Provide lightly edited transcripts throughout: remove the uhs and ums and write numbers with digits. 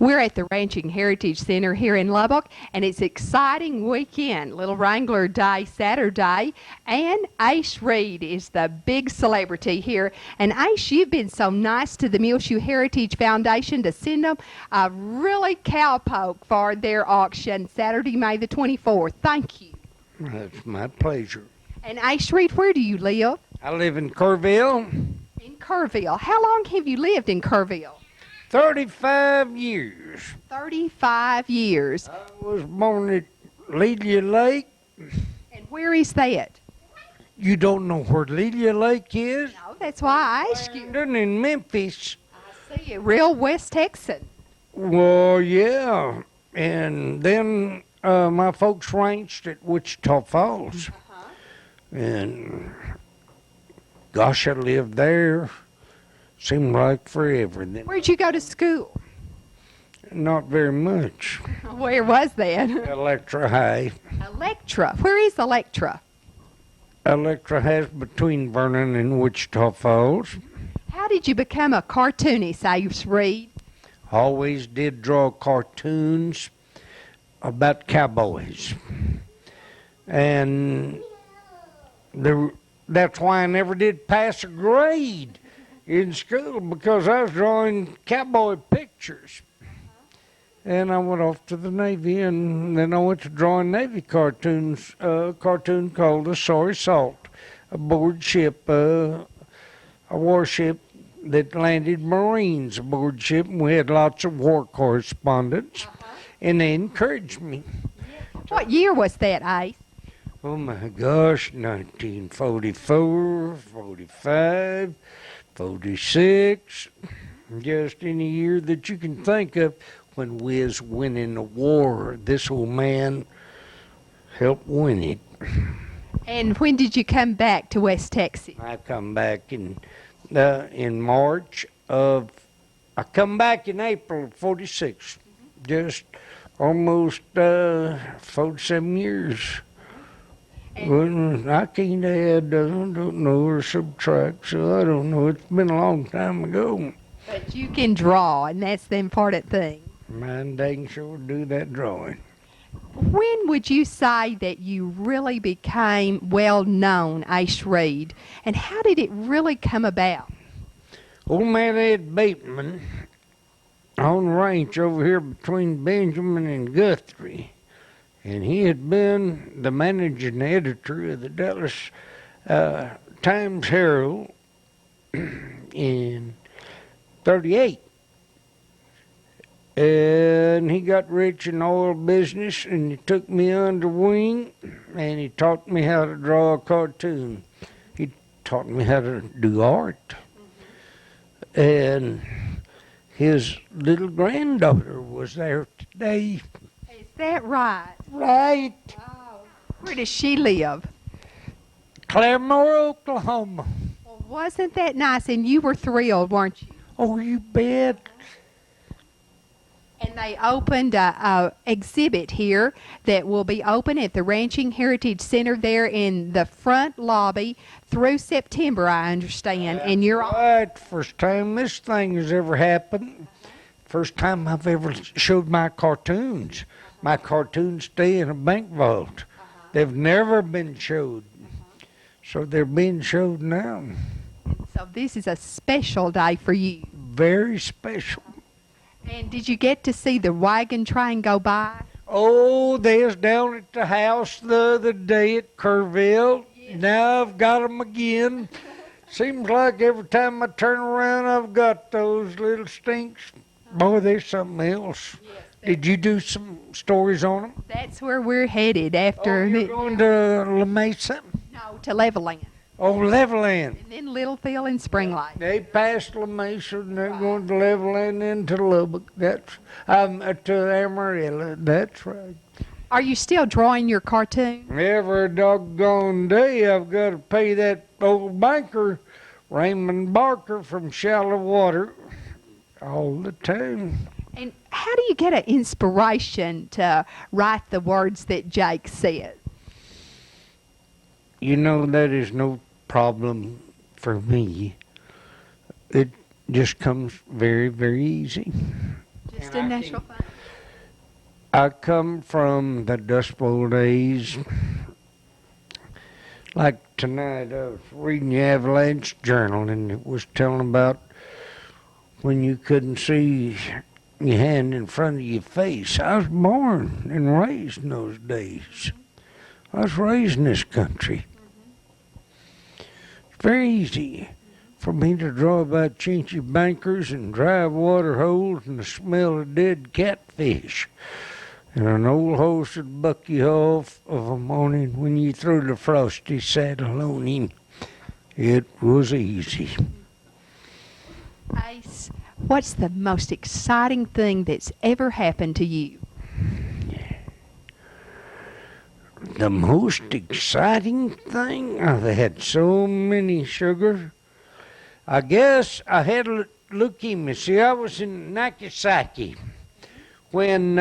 We're at the Ranching Heritage Center here in Lubbock, and it's an exciting weekend. Little Wrangler Day Saturday, and Ace Reid is the big celebrity here. And Ace, you've been so nice to the Muleshoe Heritage Foundation to send them a really cowpoke for their auction Saturday, May the 24th. Thank you. That's my pleasure. And Ace Reid, where do you live? I live in Kerrville. In Kerrville. How long have you lived in Kerrville? 35 years. 35 years. I was born at Lelia Lake. And where is that? You don't know where Lelia Lake is? No, that's why I asked you. Landon in Memphis. I see it. Real West Texan. Well, yeah. And then my folks ranched at Wichita Falls. And gosh, I lived there. Seemed like forever. Then Where'd you go to school? not very much. Where was that? Electra High. Electra. Where is Electra? Electra has between Vernon and Wichita Falls. How did you become a cartoonist, Ace Reid? Always did draw cartoons about cowboys. And that's why I never did pass a grade in school, because I was drawing cowboy pictures. And I went off to the Navy, and then I went to drawing Navy cartoons, a cartoon called The Sorry Salt, aboard ship, a warship that landed Marines aboard ship, and we had lots of war correspondence, and they encouraged me. What year was that, Ace? Oh my gosh, 1944, 45, 46, just any year that you can think of when we was winning the war. This old man helped win it. And when did you come back to West Texas? I come back in March of, I come back in April of 46, just almost 47 years. Well, I can't add, don't know, or subtract, so I don't know. It's been a long time ago. But you can draw, and that's the important thing. Man, dang sure do that drawing. When would you say that you really became well-known, Ace Reid, and how did it really come about? Old man Ed Bateman on the ranch over here between Benjamin and Guthrie, and he had been the managing editor of the Dallas Times-Herald in 38. And he got rich in the oil business, and he took me under wing, and he taught me how to draw a cartoon. He taught me how to do art. And his little granddaughter was there today. Is that right? Right. Oh. Where does she live? Claremore, Oklahoma. Well, wasn't that nice? And you were thrilled, weren't you? Oh, you bet. And they opened a exhibit here that will be open at the Ranching Heritage Center there in the front lobby through September, I understand. And you're right. First time this thing has ever happened. First time I've ever showed my cartoons. My cartoons stay in a bank vault. They've never been showed. So they're being showed now. So this is a special day for you. Very special. And did you get to see the wagon train go by? Oh, they was down at the house the other day at Kerrville. Yes. Now I've got them again. Seems like every time I turn around, I've got those little stinks. Boy, there's something else. Yes, did you do some stories on them? That's where we're headed after. Oh, you're going to La Mesa? No, to Levelland. Oh, Levelland. And then Littleville and Spring Lake. They passed La Mesa, and they're going to Levelland into Lubbock. That's to Amarillo. That's right. Are you still drawing your cartoon? Every doggone day I've got to pay that old banker, Raymond Barker from Shallow Water, all the time. And how do you get an inspiration to write the words that Jake said? You know, that is no problem for me. It just comes very, very easy. Just a natural thing. I come from the Dust Bowl days. Like tonight, I was reading the Avalanche Journal, and it was telling about when you couldn't see your hand in front of your face. I was born and raised in those days. I was raised in this country. It's very easy for me to draw about chinchy bankers and dry water holes and the smell of dead catfish. And an old horse would buck you off of a morning when you threw the frosty saddle on him. It was easy. Ace, what's the most exciting thing that's ever happened to you? The most exciting thing? I've had so many, Sugar. I guess I had leukemia. See, I was in Nagasaki when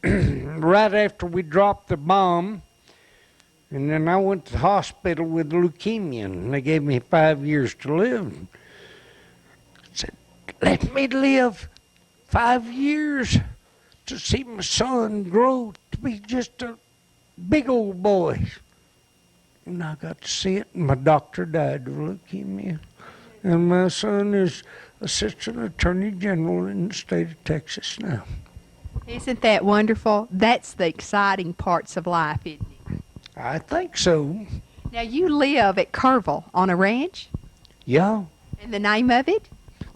right after we dropped the bomb, and then I went to the hospital with leukemia, and they gave me 5 years to live. Said, let me live 5 years to see my son grow to be just a big old boy. And I got to see it, and my doctor died of leukemia. And my son is Assistant Attorney General in the state of Texas now. Isn't that wonderful? That's the exciting parts of life, isn't it? I think so. Now, you live at Kerrville on a ranch? Yeah. And the name of it?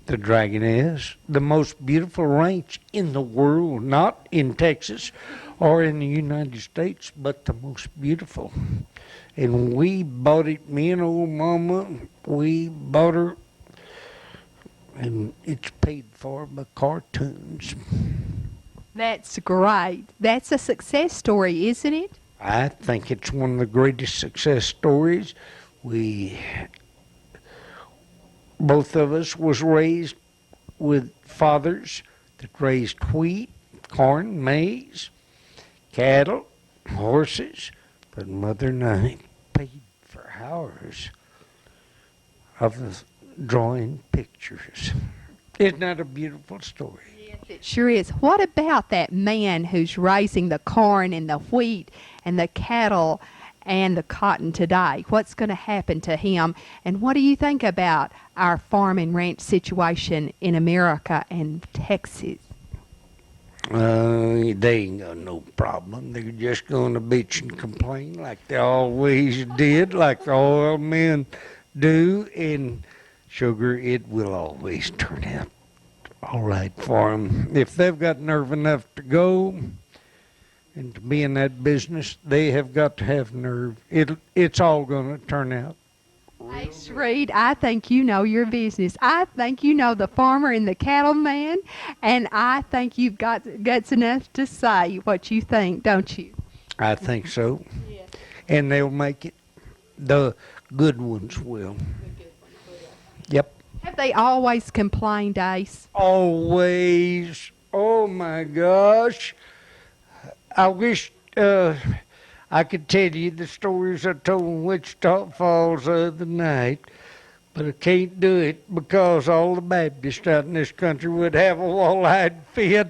The Dragon is the most beautiful ranch in the world, not in Texas or in the United States, but the most beautiful. And we bought it, me and old Mama, we bought her, and it's paid for by Cartoonist. That's great. That's a success story, isn't it? I think it's one of the greatest success stories. Both of us was raised with fathers that raised wheat, corn, maize, cattle, horses, but Mother and I paid for hours of drawing pictures. Isn't that a beautiful story? Yes, it sure is. What about that man who's raising the corn and the wheat and the cattle and the cotton today? What's going to happen to him? And what do you think about our farm and ranch situation in America and Texas? They ain't got no problem. They're just going to bitch and complain like they always did, like the oil men do. And Sugar, it will always turn out all right for them. If they've got nerve enough to go and to be in that business, they have got to have nerve. It's all going to turn out. Ace Reid, I think you know your business. I think you know the farmer and the cattleman, and I think you've got guts enough to say what you think, don't you? I think so. Yes. And they'll make it. The good ones will. Yep. Have they always complained, Ace? Always. Oh, my gosh. I wish I could tell you the stories I told in Wichita Falls the other night, but I can't do it because all the Baptists out in this country would have a wall-eyed fit,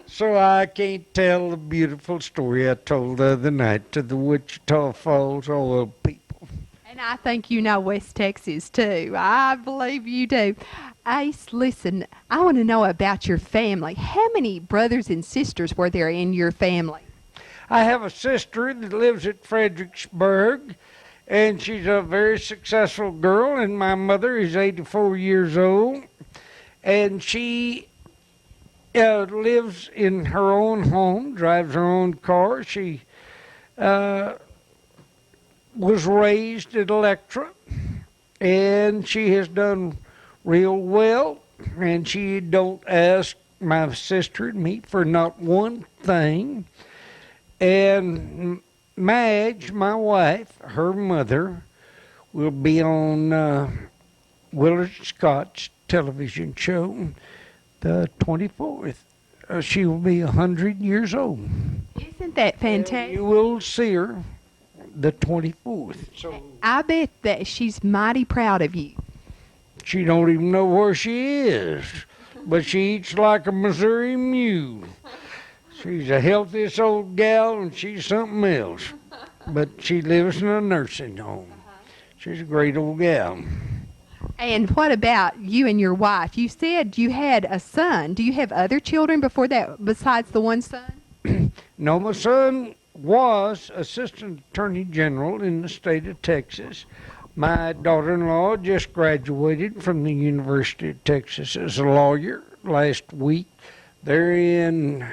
so I can't tell the beautiful story I told the other night to the Wichita Falls oil people. And I think you know West Texas, too. I believe you do. Ace, listen, I want to know about your family. How many brothers and sisters were there in your family? I have a sister that lives at Fredericksburg, and she's a very successful girl, and my mother is 84 years old, and she lives in her own home, drives her own car. She was raised at Electra, and she has done real well, and she don't ask my sister and me for not one thing. And Madge, my wife, her mother, will be on Willard Scott's television show the 24th. She will be 100 years old. Isn't that fantastic? You will see her the 24th. So I bet that she's mighty proud of you. she don't even know where she is. but she eats like a Missouri mule. She's the healthiest old gal, and she's something else. But she lives in a nursing home. She's a great old gal. And what about you and your wife? You said you had a son. Do you have other children before that besides the one son? No, my son was Assistant Attorney General in the state of Texas. My daughter-in-law just graduated from the University of Texas as a lawyer last week. They're in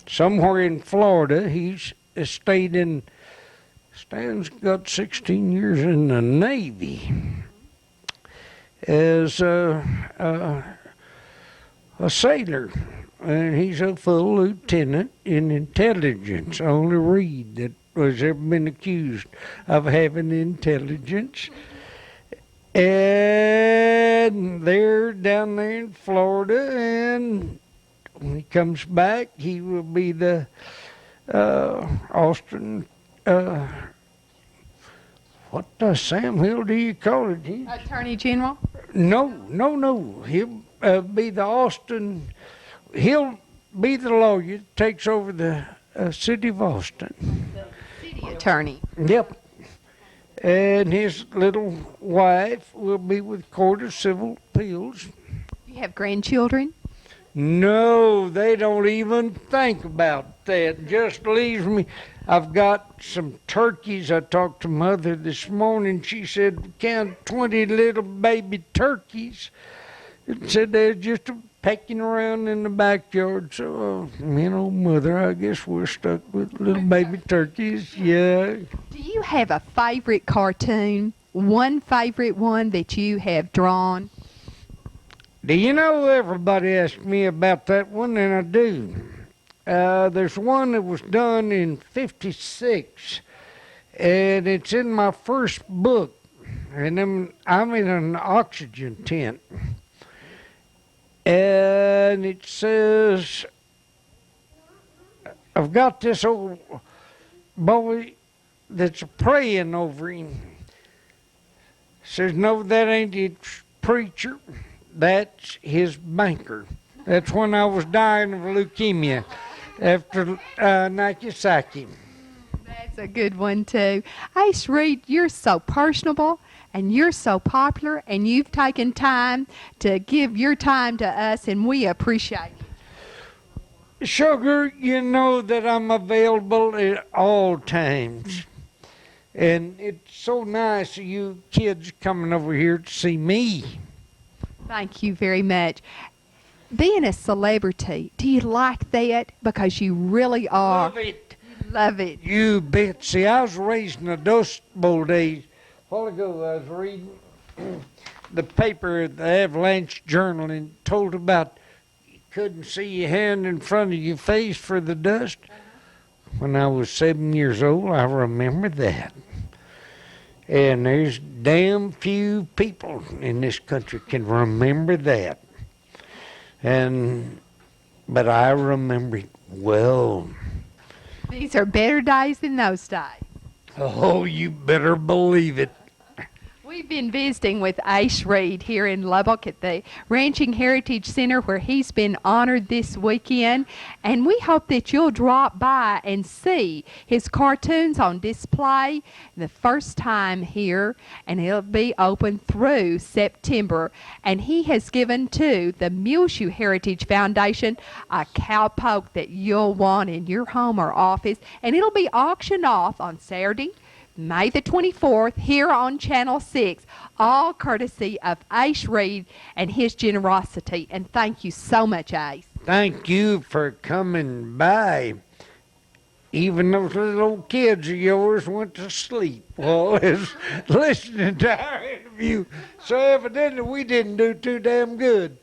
somewhere in Florida. He's Stan's got 16 years in the Navy as a sailor, and he's a full lieutenant in intelligence. Only Reid that was ever been accused of having intelligence. And they're down there in Florida, and when he comes back, he will be the Austin, what the Sam Hill do you call it? Attorney General? No. He'll be the Austin, he'll be the lawyer that takes over the city of Austin. City attorney. Yep. And his little wife will be with Court of Civil Appeals. You have grandchildren? No, they don't even think about that. Just leaves me. I've got some turkeys. I talked to Mother this morning. She said, count 20 little baby turkeys. It said they're just pecking around in the backyard. So, Mother, I guess we're stuck with little baby turkeys. Yeah. Do you have a favorite cartoon? One favorite one that you have drawn? Do you know, everybody asks me about that one, and I do. There's one that was done in '56, and it's in my first book, and I'm in an oxygen tent. And it says, I've got this old boy that's praying over him. Says, no, that ain't his preacher. That's his banker. That's when I was dying of leukemia after Nagasaki. That's a good one, too. Ace Reid, you're so personable, and you're so popular, and you've taken time to give your time to us, and we appreciate it. Sugar, you know that I'm available at all times. And it's so nice of you kids coming over here to see me. Thank you very much. Being a celebrity, do you like that? Because you really are. Love it. Love it. You bet. See, I was raised in the Dust Bowl days. A while ago, I was reading the paper, the Avalanche Journal, and told about you couldn't see your hand in front of your face for the dust. When I was 7 years old, I remember that. And there's damn few people in this country can remember that. But I remember it well. These are better days than those days. Oh, you better believe it. We've been visiting with Ace Reid here in Lubbock at the Ranching Heritage Center, where he's been honored this weekend, and we hope that you'll drop by and see his cartoons on display the first time here, and it'll be open through September. And he has given to the Muleshoe Heritage Foundation a cowpoke that you'll want in your home or office, and it'll be auctioned off on Saturday, May the 24th, here on Channel 6, all courtesy of Ace Reid and his generosity. And thank you so much, Ace. Thank you for coming by. Even those little old kids of yours went to sleep while I was listening to our interview. So evidently we didn't do too damn good.